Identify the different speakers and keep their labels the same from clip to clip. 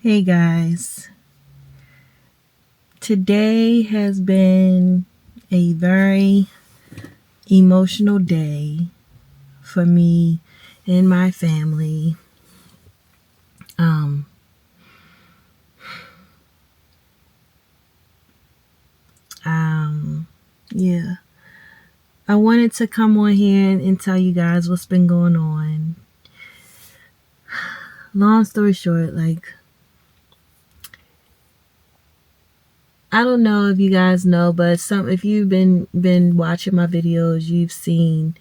Speaker 1: Hey guys, today has been a very emotional day for me and my family. Um, um, yeah, I wanted to come on here and tell you guys what's been going on. Long story short, I don't know if you guys know, but if you've been watching my videos, you've seen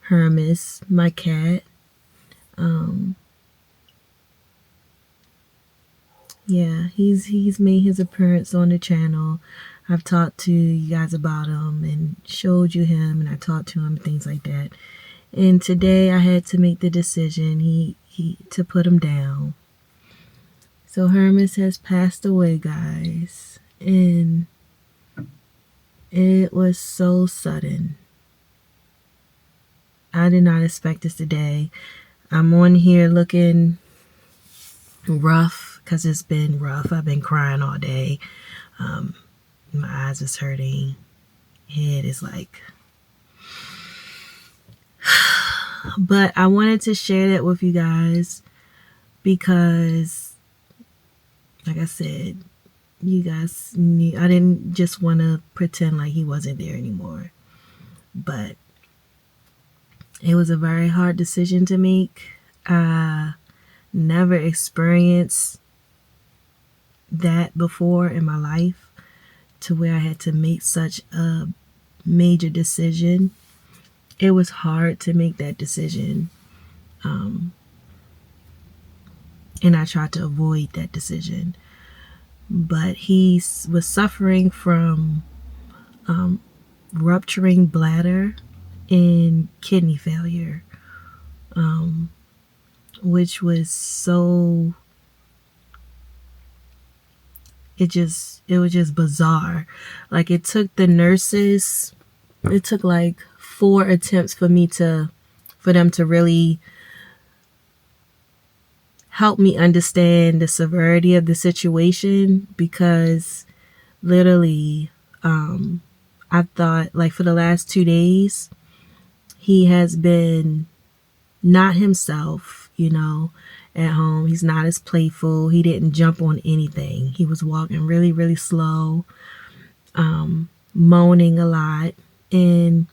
Speaker 1: Hermes, my cat. Um, Yeah, he's made his appearance on the channel. I've talked to you guys about him and showed you him, and I talked to him and things like that. And today I had to make the decision he to put him down. So Hermes has passed away, guys, and it was so sudden. I did not expect this today. I'm on here looking rough because it's been rough. I've been crying all day. My eyes is hurting. Head is like, but I wanted to share that with you guys because, like I said, you guys knew I didn't just want to pretend like he wasn't there anymore. But it was a very hard decision to make. I never experienced that before in my life to where I had to make such a major decision. It was hard to make that decision. And I tried to avoid that decision. But he was suffering from rupturing bladder and kidney failure, which was so, it was just bizarre. Like, it took the nurses, it took like 4 attempts for them to really help me understand the severity of the situation, because literally, I thought, like, for the last 2 days he has been not himself, at home. He's not as playful. He didn't jump on anything. He was walking really, really slow, moaning a lot. And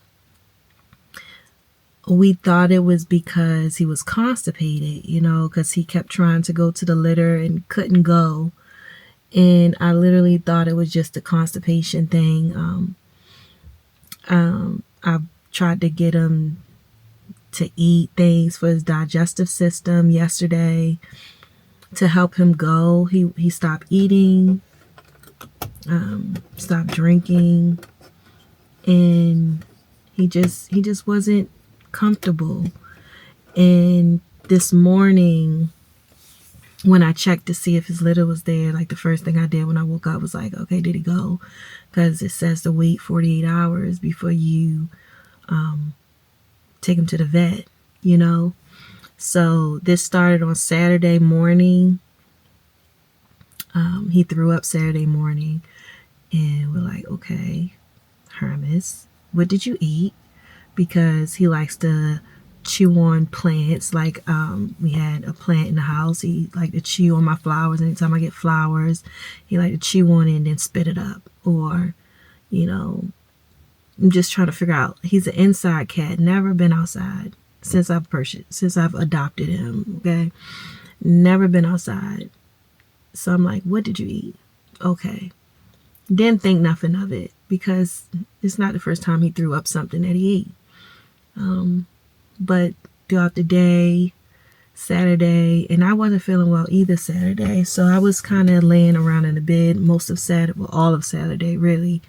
Speaker 1: we thought it was because he was constipated, because he kept trying to go to the litter and couldn't go. And I literally thought it was just a constipation thing. I tried to get him to eat things for his digestive system yesterday to help him go. He stopped eating, stopped drinking, and he just wasn't comfortable. And this morning, when I checked to see if his litter was there, like, the first thing I did when I woke up was like, okay, did he go? Because it says to wait 48 hours before you take him to the vet, So this started on Saturday morning. He threw up Saturday morning, and we're like, okay, Hermes, what did you eat? Because he likes to chew on plants. Like, we had a plant in the house. He liked to chew on my flowers. Anytime I get flowers, he liked to chew on it and then spit it up. Or, I'm just trying to figure out. He's an inside cat. Never been outside since I've adopted him. Okay, never been outside. So I'm like, what did you eat? Okay. Didn't think nothing of it because it's not the first time he threw up something that he ate. But throughout the day, Saturday, and I wasn't feeling well either Saturday, so I was kind of laying around in the bed most of Saturday, well, all of Saturday, really.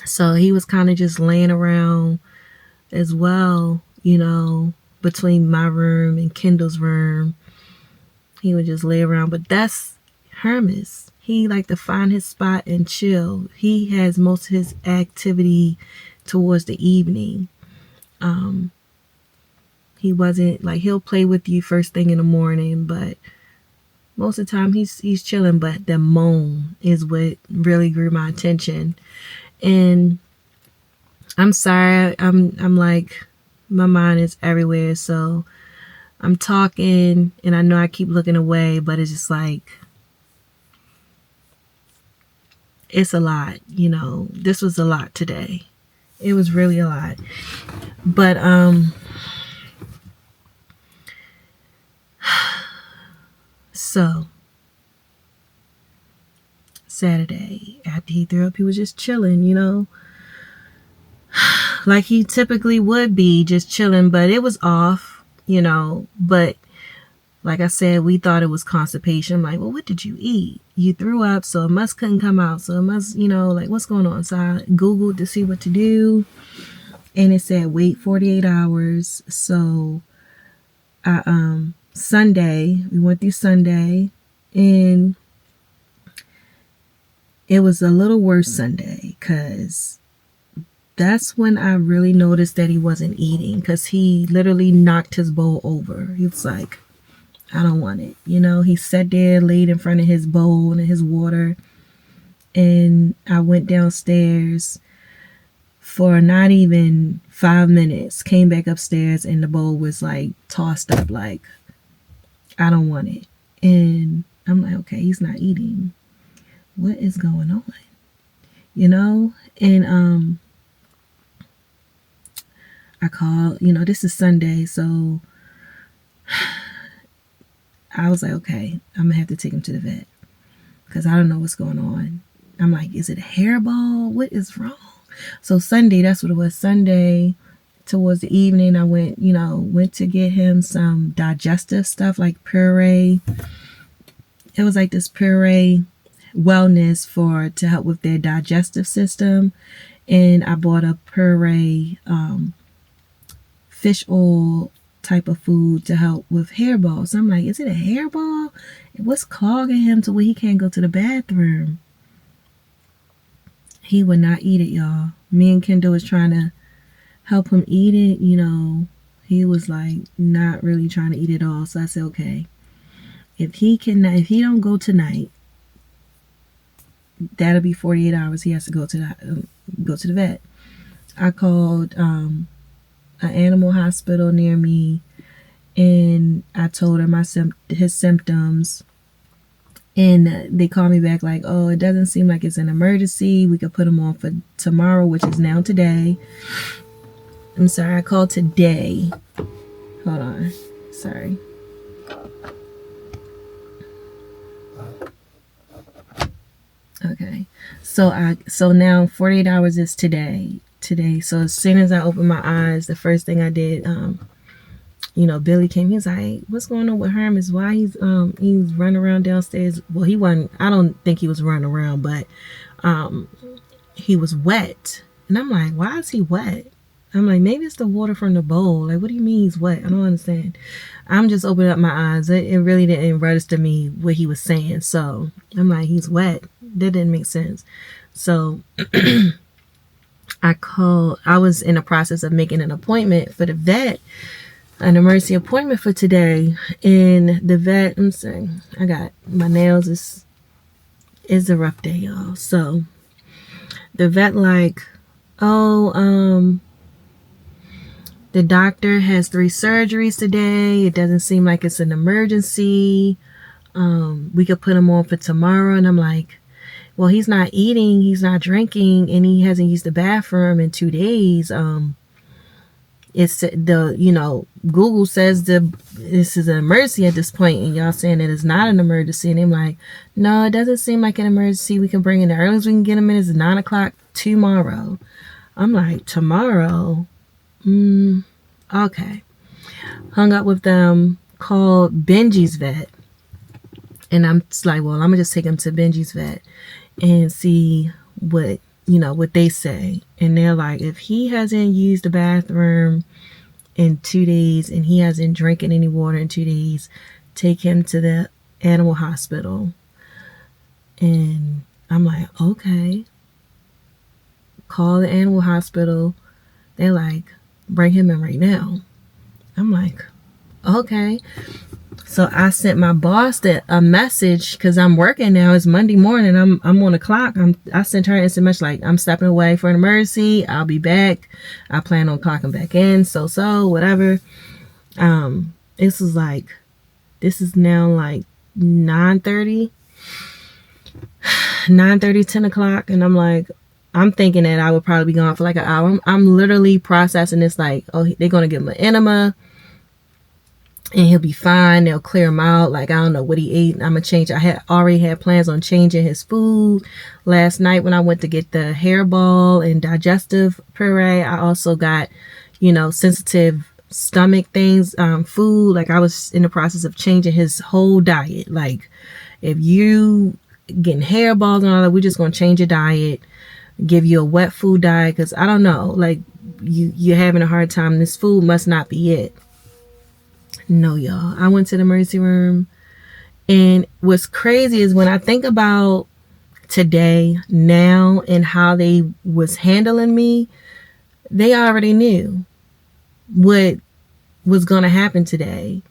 Speaker 1: So he was kind of just laying around as well, between my room and Kendall's room. He would just lay around, but that's Hermes. He like to find his spot and chill. He has most of his activity towards the evening. He wasn't like, he'll play with you first thing in the morning, but Most of the time he's chilling, but the moan is what really grew my attention. And I'm sorry, I'm like, my mind is everywhere, so I'm talking and I know I keep looking away, but it's just like, it's a lot, This was a lot today. It was really a lot. But so Saturday, after he threw up, he was just chilling, like he typically would be, just chilling, but it was off, but like I said, we thought it was constipation. I'm like, well, what did you eat? You threw up, so it must couldn't come out. So it must, like, what's going on? So I Googled to see what to do. And it said wait 48 hours. So Sunday, we went through Sunday. And it was a little worse Sunday because that's when I really noticed that he wasn't eating, because he literally knocked his bowl over. He was like, I don't want it. He sat there, laid in front of his bowl and his water. And I went downstairs for not even 5 minutes, came back upstairs, and the bowl was like tossed up, like, I don't want it. And I'm like, okay, he's not eating. What is going on? And I called, this is Sunday, so I was like, okay, I'm gonna have to take him to the vet because I don't know what's going on. I'm like, is it a hairball? What is wrong? So Sunday, that's what it was. Sunday, towards the evening, I went to get him some digestive stuff like puree. It was like this puree wellness to help with their digestive system. And I bought a puree fish oil type of food to help with hairballs. So I'm like, is it a hairball? What's clogging him to where he can't go to the bathroom? He would not eat it, y'all. Me and Kendall was trying to help him eat it. He was like not really trying to eat it all. So I said, okay, if he don't go tonight, that'll be 48 hours. He has to go to the vet. I called an animal hospital near me, and I told her his symptoms, and they called me back like, oh, it doesn't seem like it's an emergency. We could put him on for tomorrow, which is now today. I'm sorry, I called today. Hold on. Sorry. Okay. So now 48 hours is today. So as soon as I opened my eyes, the first thing I did, Billy came. He's like, what's going on with Hermes? Why he's running around downstairs? Well, he wasn't. I don't think he was running around, but he was wet. And I'm like, why is he wet? I'm like, maybe it's the water from the bowl. Like, what do you mean he's wet? I don't understand. I'm just opening up my eyes. It really didn't register me what he was saying. So I'm like, he's wet. That didn't make sense. So I was in the process of making an appointment for the vet, an emergency appointment for today. And the vet, I'm saying, I got my nails, is a rough day, y'all. So the vet like, oh, the doctor has 3 surgeries today. It doesn't seem like it's an emergency. We could put him on for tomorrow. And I'm like, well, he's not eating, he's not drinking, and he hasn't used the bathroom in 2 days. It's Google says this is an emergency at this point, and y'all saying that it's not an emergency. And I'm like, no, it doesn't seem like an emergency. We can bring in the earliest we can get him in is 9 o'clock tomorrow. I'm like, tomorrow? Okay. Hung up with them, called Benji's vet. And I'm just like, well, I'm gonna just take him to Benji's vet and see what they say. And they're like, if he hasn't used the bathroom in 2 days and he hasn't drinking any water in 2 days, take him to the animal hospital. And I'm like, okay. Call the animal hospital. They're like, bring him in right now. I'm like, okay. So I sent my boss a message because I'm working now. It's Monday morning. I'm on the clock. I sent her an instant message like, I'm stepping away for an emergency. I'll be back. I plan on clocking back in. So whatever. This is now like 9:30, 10 o'clock. And I'm thinking that I would probably be gone for like an hour. I'm literally processing this like, oh, they're going to give him an enema and he'll be fine. They'll clear him out. Like, I don't know what he ate. I'm going to change. I had already had plans on changing his food. Last night when I went to get the hairball and digestive puree, I also got, sensitive stomach things, food. Like, I was in the process of changing his whole diet. Like, if you getting hairballs and all that, we're just going to change your diet, give you a wet food diet. Cause I don't know, like you're having a hard time. This food must not be it. No, y'all. I went to the emergency room, and what's crazy is when I think about today, now, and how they was handling me, they already knew what was going to happen today.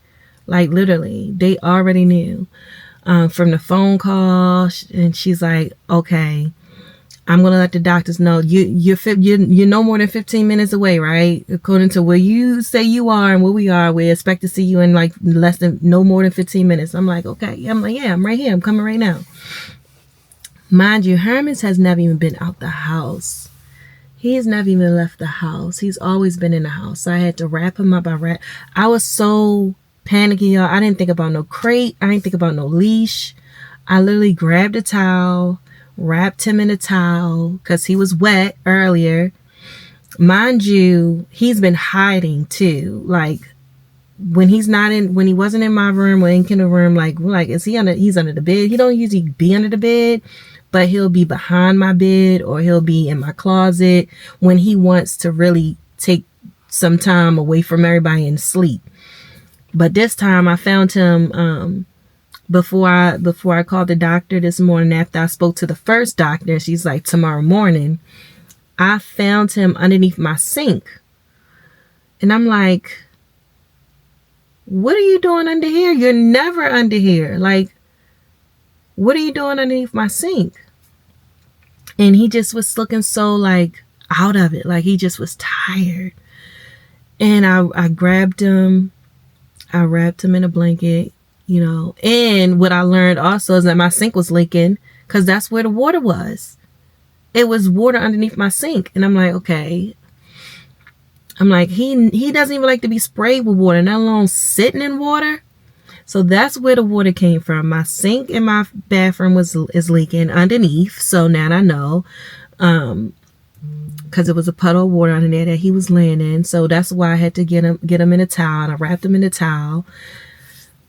Speaker 1: Like, literally, they already knew from the phone call. And she's like, okay, I'm going to let the doctors know you're no more than 15 minutes away, right? According to where you say you are and where we are, we expect to see you in like no more than 15 minutes. I'm like, okay. I'm like, yeah, I'm right here. I'm coming right now. Mind you, Hermes has never even been out the house. He's never even left the house. He's always been in the house. So I had to wrap him up. I was so panicky, y'all. I didn't think about no crate. I didn't think about no leash. I literally grabbed a towel, wrapped him in a towel because he was wet earlier. Mind you, he's been hiding too. Like, when he wasn't in my room or in the room, like, he's under the bed. He don't usually be under the bed, but he'll be behind my bed or he'll be in my closet when he wants to really take some time away from everybody and sleep. But this time I found him, before I called the doctor this morning, after I spoke to the first doctor, she's like, tomorrow morning, I found him underneath my sink. And I'm like, what are you doing under here? You're never under here. Like, what are you doing underneath my sink? And he just was looking so like out of it. Like, he just was tired. And I grabbed him. I wrapped him in a blanket. And what I learned also is that my sink was leaking because that's where the water was. It was water underneath my sink. And I'm like, okay. I'm like, he doesn't even like to be sprayed with water, let alone sitting in water. So that's where the water came from. My sink in my bathroom is leaking underneath. So now I know, because it was a puddle of water under there that he was laying in. So that's why I had to get him in a towel. And I wrapped him in a towel.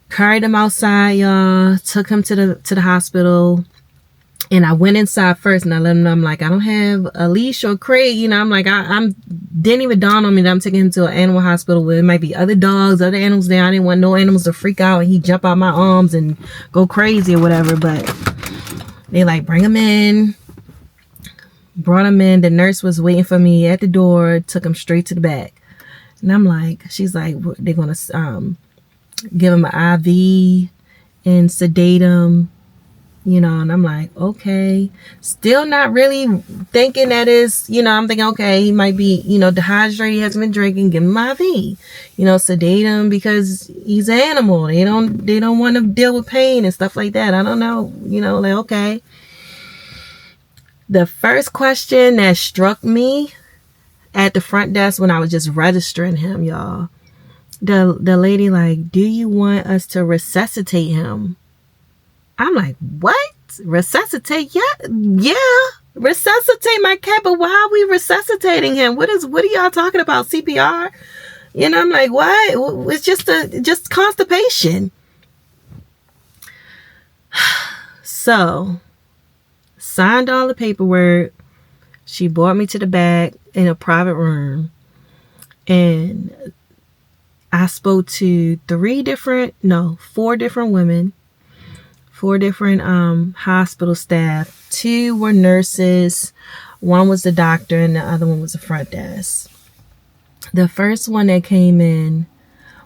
Speaker 1: Carried him outside, y'all. Took him to the hospital. And I went inside first and I let him know, I'm like, I don't have a leash or crate. I'm like, I didn't even dawn on me that I'm taking him to an animal hospital where it might be other dogs, other animals there. I didn't want no animals to freak out and he jump out my arms and go crazy or whatever. But they like, bring him in. Brought him in. The nurse was waiting for me at the door. Took him straight to the back. And I'm like, she's like, they're going to give him an IV and sedate him, and I'm like, okay, still not really thinking that is, I'm thinking, okay, he might be, dehydrated, he hasn't been drinking, give him IV, sedate him because he's an animal. They don't want to deal with pain and stuff like that. I don't know, like, okay. The first question that struck me at the front desk when I was just registering him, y'all, the lady like, do you want us to resuscitate him? I'm like, what? Resuscitate? Yeah, resuscitate my cat, but why are we resuscitating him? What are y'all talking about? CPR? I'm like, what? It's just constipation. So, signed all the paperwork. She brought me to the back in a private room, and I spoke to 4 different women, 4 different hospital staff. 2 were nurses, 1 was the doctor, and the other one was the front desk. The first one that came in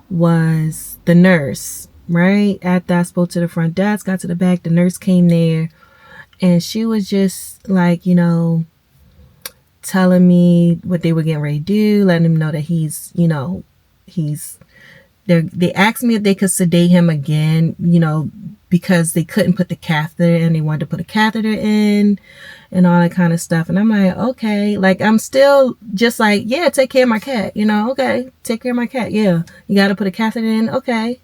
Speaker 1: was the nurse. right after I spoke to the front desk, got to the back, the nurse came there, and she was just like, telling me what they were getting ready to do, letting him know that he's they asked me if they could sedate him again, because they couldn't put the catheter in. They wanted to put a catheter in and all that kind of stuff. And I'm like, okay, like I'm still just like, yeah, take care of my cat, okay, take care of my cat. Yeah, you got to put a catheter in. Okay.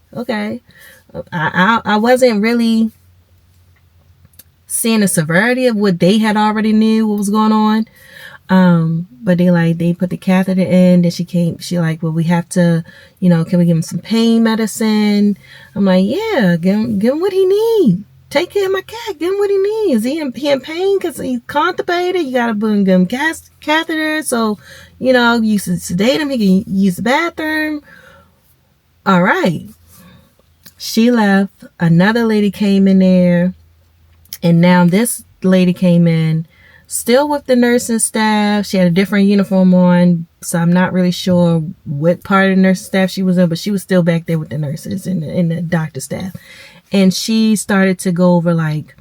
Speaker 1: I wasn't really seeing the severity of what they had already knew what was going on. But they put the catheter in. Then she like, well, we have to, can we give him some pain medicine? I'm like, yeah, give him what he need. Take care of my cat. Give him what he needs. He in pain because he's constipated. You gotta give him catheter. So, you sedate him. He can use the bathroom. All right. She left. Another lady came in there. And now this lady came in, still with the nursing staff. She had a different uniform on, so I'm not really sure what part of the nursing staff she was in, but she was still back there with the nurses and the doctor staff. And she started to go over like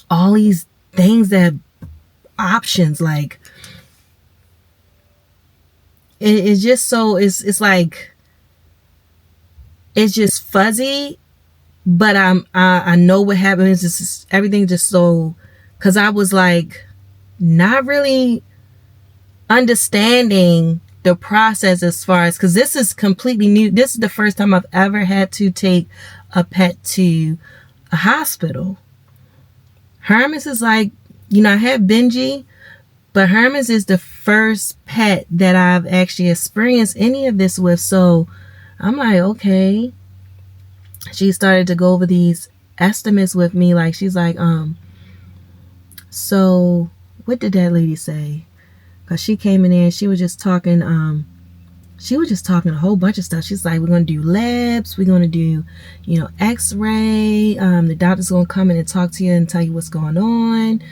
Speaker 1: all these things that options, like it's just so it's like it's just fuzzy. But I know what happens. It's just, everything just so, because I was like not really understanding the process as far as, because this is completely new. This is the first time I've ever had to take a pet to a hospital. Hermes is like, I had Benji, but Hermes is the first pet that I've actually experienced any of this with. So I'm like, okay. She started to go over these estimates with me. Like, she's like, so what did that lady say? Because she came in there and she was just talking, a whole bunch of stuff. She's like, we're going to do labs. We're going to do, x-ray. The doctor's going to come in and talk to you and tell you what's going on.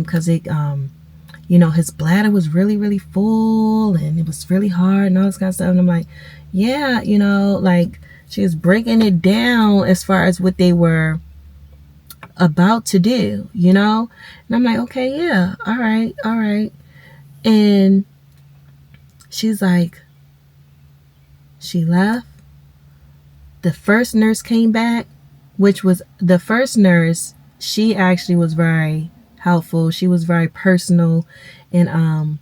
Speaker 1: Because his bladder was really, really full and it was really hard and all this kind of stuff. And I'm like, yeah, like, she was breaking it down as far as what they were about to do, And I'm like, okay, yeah, all right. And she's like, she left. The first nurse came back, which was the first nurse. She actually was very helpful. She was very personal. And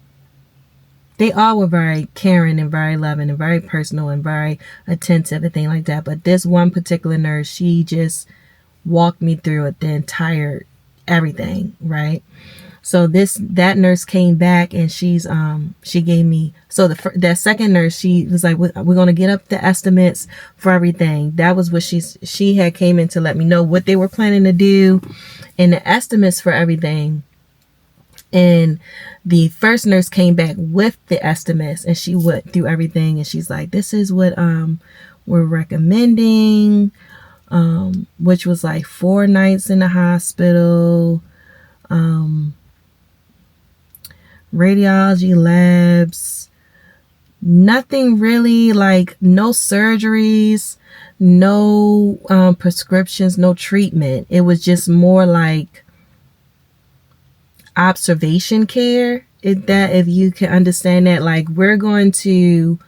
Speaker 1: they all were very caring and very loving and very personal and very attentive and things like that. But this one particular nurse, she just walked me through it, the entire everything, right? So that nurse came back and she gave me, so that second nurse, she was like, we're going to get up the estimates for everything. That was what she had came in to let me know what they were planning to do and the estimates for everything. And the first nurse came back with the estimates and she went through everything and she's like, this is what we're recommending, which was like 4 nights in the hospital, radiology labs, nothing really, like no surgeries, no prescriptions, no treatment. It was just more like observation care, if you can understand that. Like, we're going to,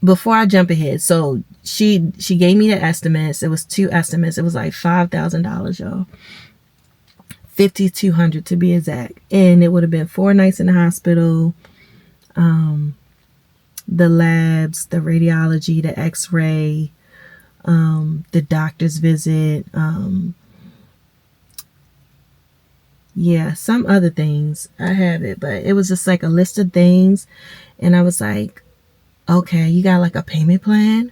Speaker 1: before I jump ahead, so she gave me the estimates. It was 2 estimates. It was like $5,000, y'all. $5,200 to be exact. And it would have been 4 nights in the hospital, the labs, the radiology, the x-ray, the doctor's visit, yeah, some other things. I have it, but it was just like a list of things. And I was like, okay, you got like a payment plan?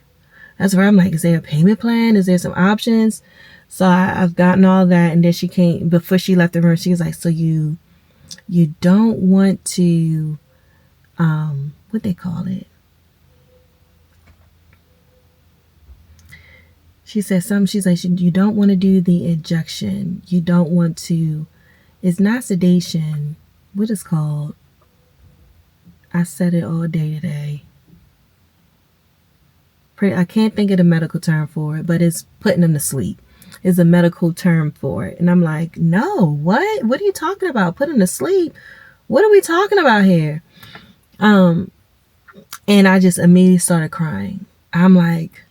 Speaker 1: That's where I'm like, is there a payment plan? Is there some options? So I've gotten all that. And then she came, before she left the room, she was like, so you don't want to, what they call it? She said something, she's like, you don't want to do the injection. You don't want to, it's not sedation. What is called? I said it all day today. I can't think of the medical term for it, but it's putting him to sleep is a medical term for it. And I'm like, no, what are you talking about? Put him to sleep? What are we talking about here? And I just immediately started crying. I'm like,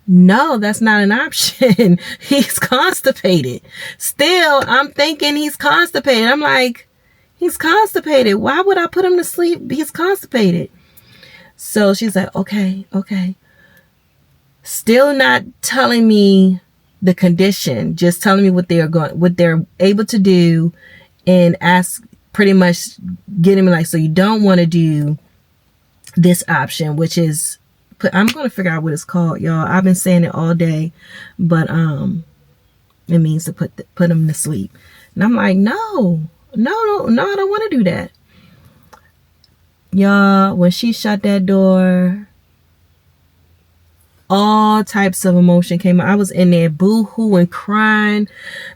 Speaker 1: no, that's not an option. He's constipated. Still, I'm thinking he's constipated. I'm like, he's constipated. Why would I put him to sleep? He's constipated. So she's like, okay. Still not telling me the condition, just telling me what they're able to do, and pretty much getting me like, so you don't want to do this option, which is, I'm going to figure out what it's called, y'all. I've been saying it all day, but it means to put them to sleep. And I'm like, no, I don't want to do that. Y'all, when she shut that door, all types of emotion came out. I was in there boo-hooing, crying.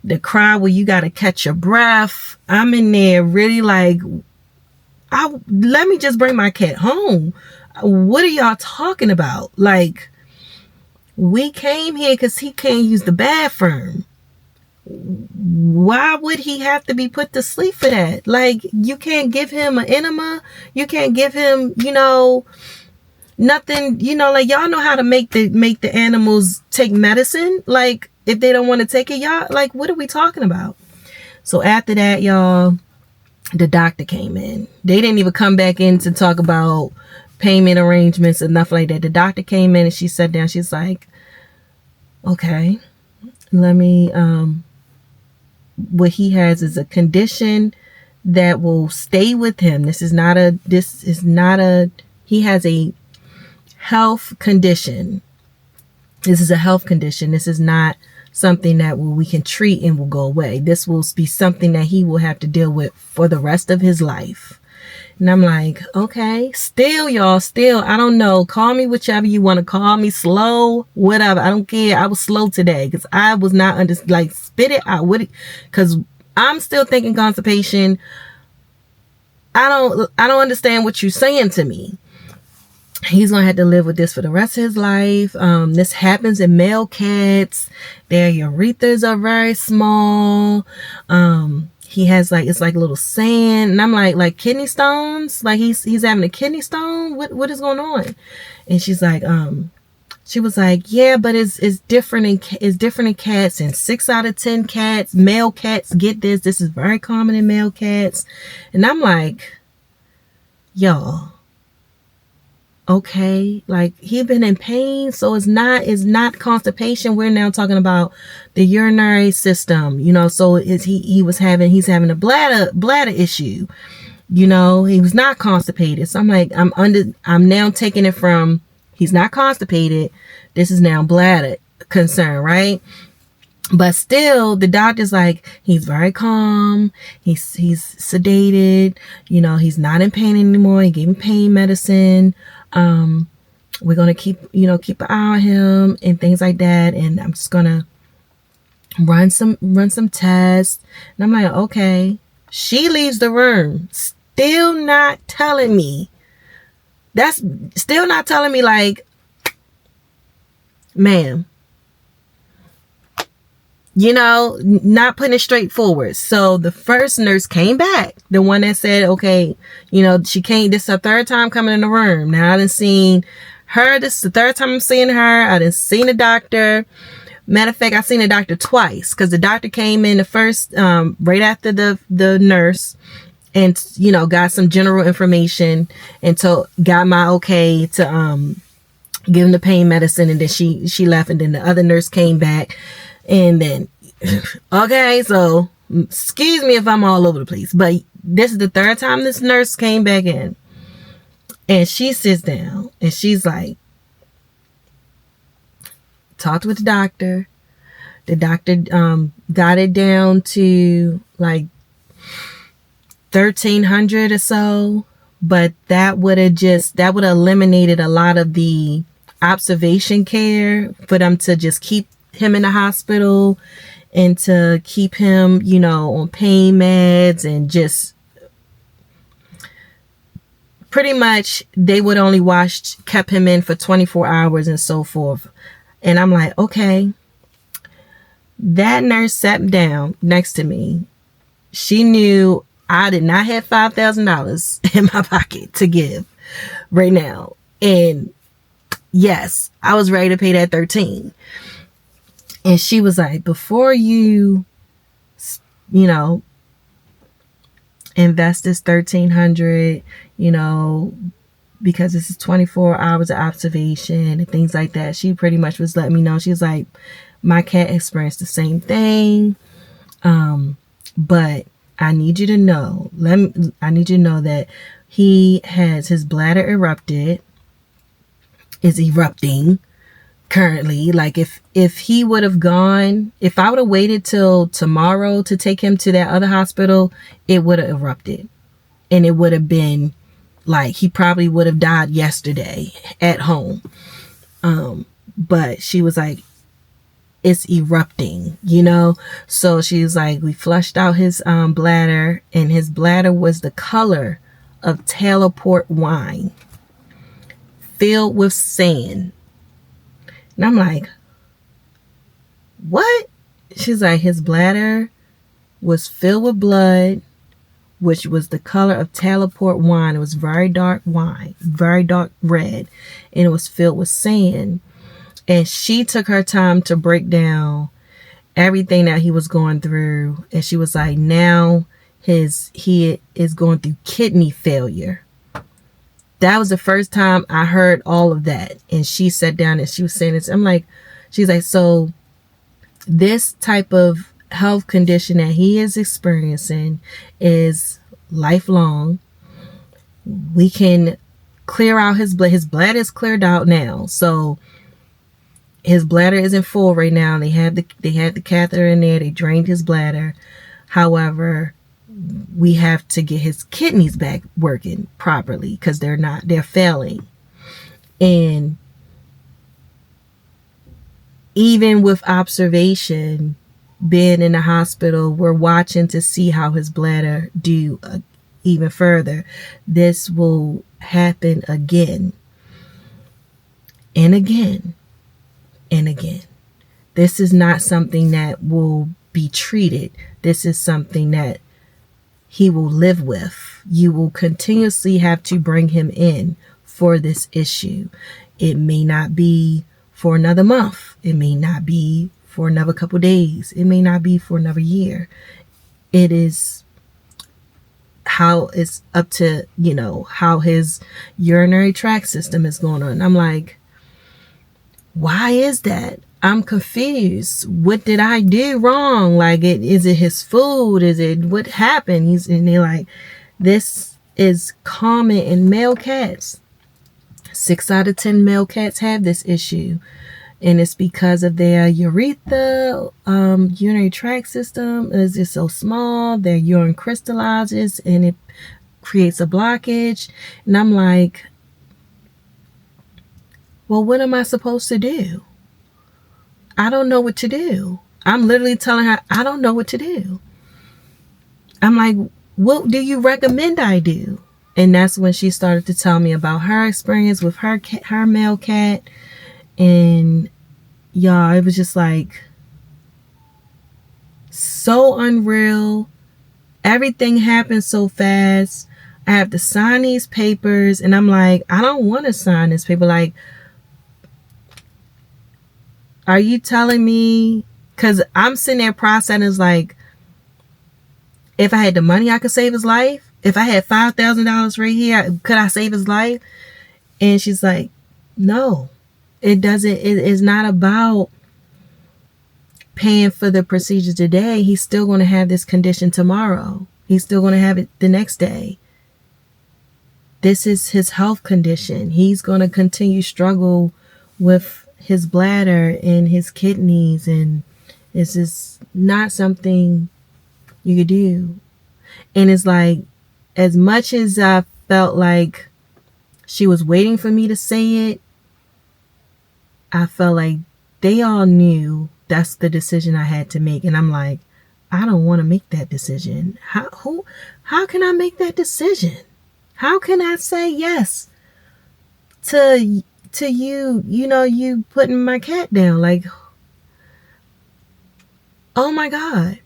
Speaker 1: The cry where you got to catch your breath. I'm in there really like, let me just bring my cat home. What are y'all talking about? Like, we came here because he can't use the bathroom. Why would he have to be put to sleep for that? Like, you can't give him an enema. You can't give him, nothing, like, y'all know how to make the animals take medicine. Like, if they don't want to take it, y'all, like, what are we talking about? So after that, y'all, the doctor came in. They didn't even come back in to talk about payment arrangements and nothing like that. The doctor came in and she sat down. She's like, okay, let me, what he has is a condition that will stay with him. He has a health condition. This is a health condition. This is not something that we can treat and will go away. This will be something that he will have to deal with for the rest of his life. And I'm like, okay, still, y'all, I don't know. Call me whichever you want to call me, slow, whatever. I don't care. I was slow today because I was not spit it out. Because I'm still thinking constipation. I don't understand what you're saying to me. He's going to have to live with this for the rest of his life. This happens in male cats. Their urethras are very small. He has it's like little sand. And I'm like kidney stones? Like he's having a kidney stone? What is going on? And she's like, she was like, yeah, but it's different in cats. And 6 out of 10 cats, male cats get this. This is very common in male cats. And I'm like, y'all, okay, like he been in pain, so it's not constipation. We're now talking about the urinary system, so he's having a bladder issue, he was not constipated. So I'm like, I'm now taking it from he's not constipated, this is now bladder concern, right? But still, the doctor's like, he's very calm. He's sedated. He's not in pain anymore. He gave him pain medicine. We're going to keep an eye on him and things like that. And I'm just going to run some tests. And I'm like, okay. She leaves the room. Still not telling me. That's still not telling me like, ma'am, not putting it straight forward. So the first nurse came back, the one that said, okay, she came, this is her 3rd time coming in the room. Now I done seen her, this is the 3rd time I'm seeing her. I done seen the doctor. Matter of fact, I seen the doctor twice because the doctor came in the first, right after the nurse and, got some general information and got my okay to, give him the pain medicine. And then she left and then the other nurse came back. And then, okay, so excuse me if I'm all over the place, but this is the 3rd time this nurse came back in. And she sits down and she's like, talked with the doctor. The doctor got it down to like 1,300 or so. But that would have eliminated a lot of the observation care for them to just keep him in the hospital and to keep him, on pain meds and just pretty much they would only kept him in for 24 hours and so forth. And I'm like, okay. That nurse sat down next to me. She knew I did not have $5,000 in my pocket to give right now. And yes, I was ready to pay that 13. And she was like, before you invest this 1,300, because this is 24 hours of observation and things like that. She pretty much was letting me know. She was like, my cat experienced the same thing. But I need you to know, that he has his bladder is erupting currently. Like if he would have gone, if I would have waited till tomorrow to take him to that other hospital, it would have erupted. And it would have been like, he probably would have died yesterday at home. But she was like, it's erupting, So she was like, we flushed out his bladder, and his bladder was the color of Taylor port wine filled with sand. And I'm like, what? She's like, his bladder was filled with blood, which was the color of Taylor port wine. It was very dark wine, very dark red, and it was filled with sand. And she took her time to break down everything that he was going through. And she was like, now he is going through kidney failure. That was the first time I heard all of that. And she sat down and she was saying this. I'm like, she's like, so this type of health condition that he is experiencing is lifelong. We can clear out his bladder is cleared out now. So his bladder isn't full right now. They had the catheter in there. They drained his bladder. However, we have to get his kidneys back working properly because they're failing. And even with observation, being in the hospital, we're watching to see how his bladder do even further. This will happen again and again and again. This is not something that will be treated. This is something that he will live with. You will continuously have to bring him in for this issue. It may not be for another month. It may not be for another couple days. It may not be for another year. It is how it's up to, how his urinary tract system is going on. I'm like, why is that? I'm confused. What did I do wrong? Like, is it his food? Is it what happened? And they're like, this is common in male cats. 6 out of 10 male cats have this issue. And it's because of their urethra, urinary tract system is just so small. Their urine crystallizes and it creates a blockage. And I'm like, well, what am I supposed to do? I don't know what to do. I'm literally telling her, I don't know what to do. I'm like, what do you recommend I do? And that's when she started to tell me about her experience with her male cat. And y'all, it was just like so unreal. Everything happened so fast. I have to sign these papers. And I'm like, I don't want to sign this paper. Like, are you telling me? Because I'm sitting there processing, is like, if I had the money, I could save his life. If I had $5,000 right here, could I save his life? And she's like, no, it doesn't. It is not about paying for the procedure today. He's still going to have this condition tomorrow. He's still going to have it the next day. This is his health condition. He's going to continue struggle with his bladder and his kidneys, and it's just not something you could do. And it's like, as much as I felt like she was waiting for me to say it, I felt like they all knew that's the decision I had to make. And I'm like, I don't want to make that decision. How can I make that decision? How can I say yes to you, you putting my cat down? Like, oh my God.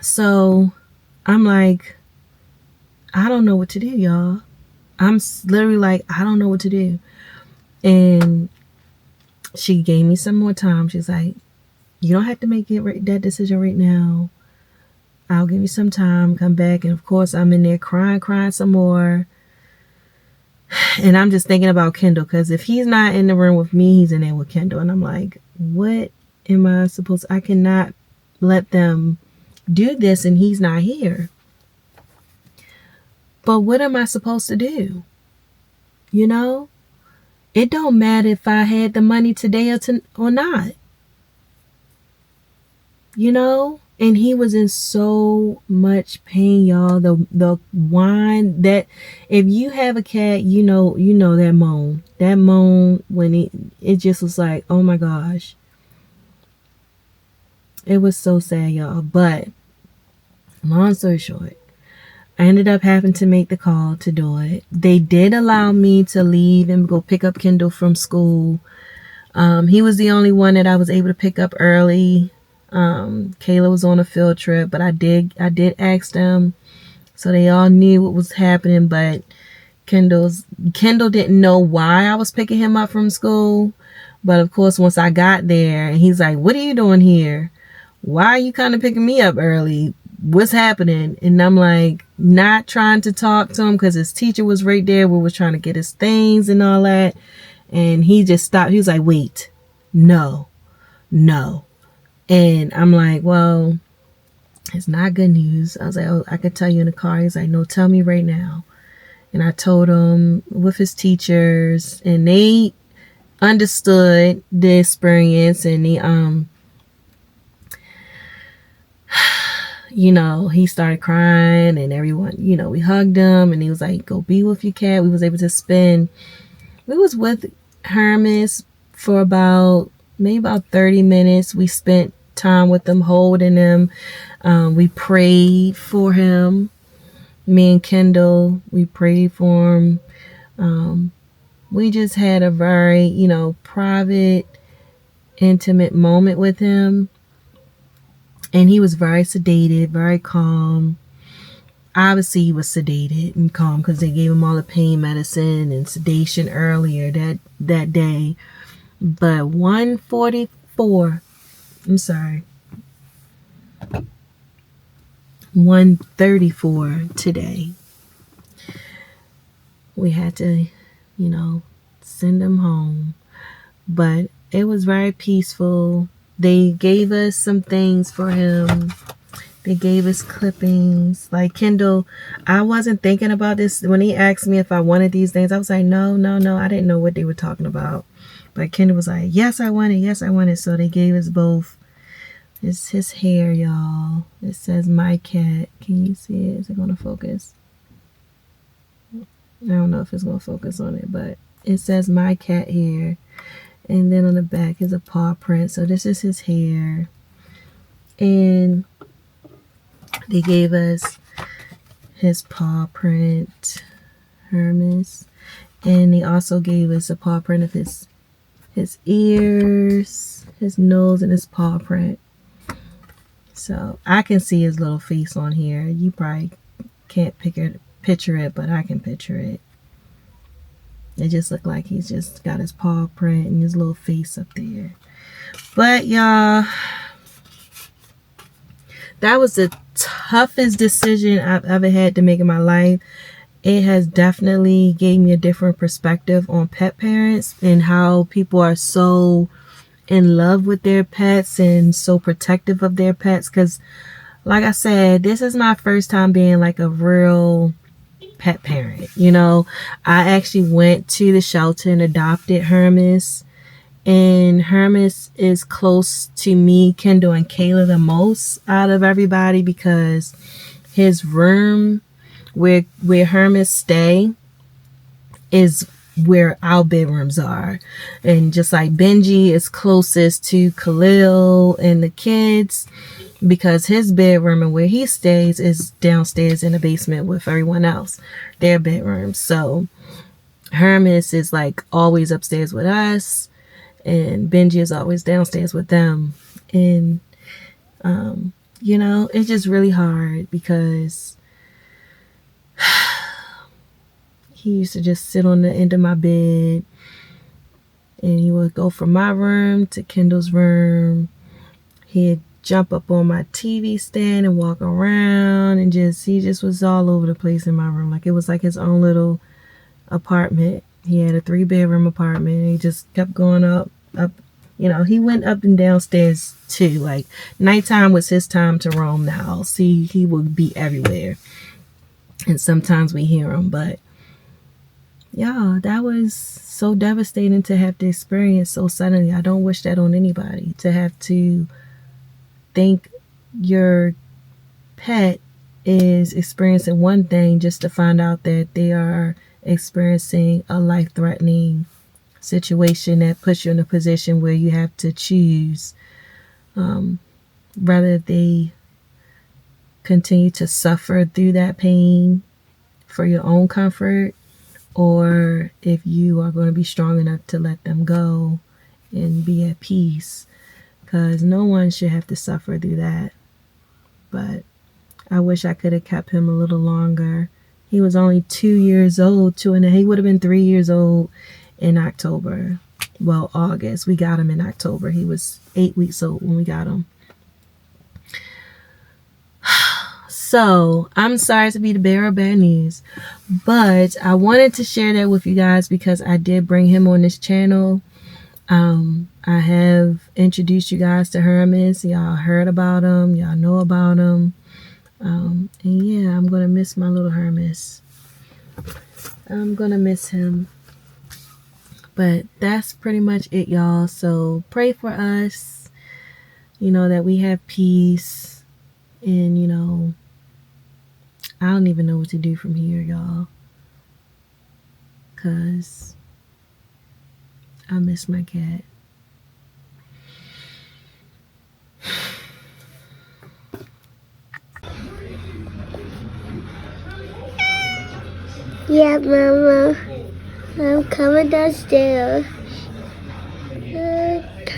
Speaker 1: So I'm like, I don't know what to do, y'all. I'm literally like, I don't know what to do. And she gave me some more time. She's like, you don't have to make that decision right now. I'll give you some time, come back. And of course, I'm in there crying some more. And I'm just thinking about Kendall, because if he's not in the room with me, he's in there with Kendall. And I'm like, what am I supposed to? I cannot let them do this and he's not here. But what am I supposed to do? It don't matter if I had the money today or not. And he was in so much pain, y'all. The whine, that if you have a cat, you know that moan when it just was like, oh my gosh. It was so sad, y'all. But long story short, I ended up having to make the call to do it. They did allow me to leave and go pick up Kendall from school. He was the only one that I was able to pick up early. Kayla was on a field trip, but I did ask them, so they all knew what was happening. But Kendall didn't know why I was picking him up from school. But of course, once I got there, and he's like, "What are you doing here? Why are you kind of picking me up early? What's happening?" And I'm like, not trying to talk to him because his teacher was right there. We were trying to get his things and all that. And he just stopped. He was like, "Wait, no." And I'm like, well, it's not good news. I was like, oh, I could tell you in the car. He's like, no, tell me right now. And I told him with his teachers, and they understood the experience. And he started crying, and everyone, we hugged him, and he was like, go be with your cat. We was with Hermes for maybe about 30 minutes. We spent time with him, holding him. We prayed for him. Me and Kendall, we prayed for him. We just had a very, private, intimate moment with him. And he was very sedated, very calm. Obviously, he was sedated and calm because they gave him all the pain medicine and sedation earlier that day. But 1:34, I'm sorry, 1:34 today, we had to, send him home. But it was very peaceful. They gave us some things for him. They gave us clippings. Like Kendall, I wasn't thinking about this. When he asked me if I wanted these things, I was like, no. I didn't know what they were talking about. But Kendall was like, yes, I want it. So they gave us both. It's his hair, y'all. It says my cat. Can you see it? Is it going to focus? I don't know if it's going to focus on it, but it says my cat hair. And then on the back is a paw print. So this is his hair. And they gave us his paw print, Hermes. And they also gave us a paw print of his ears, his nose, and his paw print. So I can see his little face on here. You probably can't picture it, but I can picture it. It just looked like he's just got his paw print and his little face up there. But y'all, that was the toughest decision I've ever had to make in my life. It has definitely gave me a different perspective on pet parents and how people are so in love with their pets and so protective of their pets. Because like I said, this is my first time being like a real pet parent. I actually went to the shelter and adopted Hermes. And Hermes is close to me, Kendall, and Kayla the most out of everybody, because his room where Hermes stay is where our bedrooms are. And just like Benji is closest to Khalil and the kids, because his bedroom and where he stays is downstairs in the basement with everyone else, their bedrooms. So Hermes is like always upstairs with us, and Benji is always downstairs with them. And it's just really hard because he used to just sit on the end of my bed, and he would go from my room to Kendall's room. He'd jump up on my TV stand and walk around, and he just was all over the place in my room. Like it was like his own little apartment. He had a 3-bedroom apartment, and he just kept going up. He went up and downstairs too. Like nighttime was his time to roam the house. He would be everywhere, and sometimes we hear him. But yeah, that was so devastating to have to experience so suddenly. I don't wish that on anybody, to have to think your pet is experiencing one thing just to find out that they are experiencing a life-threatening situation that puts you in a position where you have to choose whether they continue to suffer through that pain for your own comfort, or if you are going to be strong enough to let them go and be at peace, because no one should have to suffer through that. But I wish I could have kept him a little longer. He was only 2 years old, he would have been 3 years old in October. Well, August. We got him in October. He was 8 weeks old when we got him. So I'm sorry to be the bearer of bad news, but I wanted to share that with you guys because I did bring him on this channel. I have introduced you guys to Hermes. Y'all heard about him. Y'all know about him. And yeah, I'm going to miss my little Hermes. I'm going to miss him. But that's pretty much it, y'all. So pray for us, that we have peace. And, I don't even know what to do from here, y'all. Because I miss my cat.
Speaker 2: Yeah, Mama. I'm coming downstairs.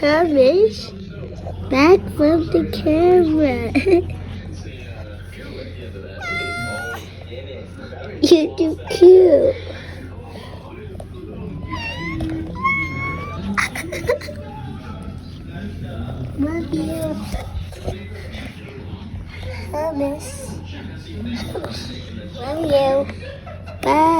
Speaker 2: Hermes, back from the camera. You're too cute. Love you. Hermes. Love you. Bye.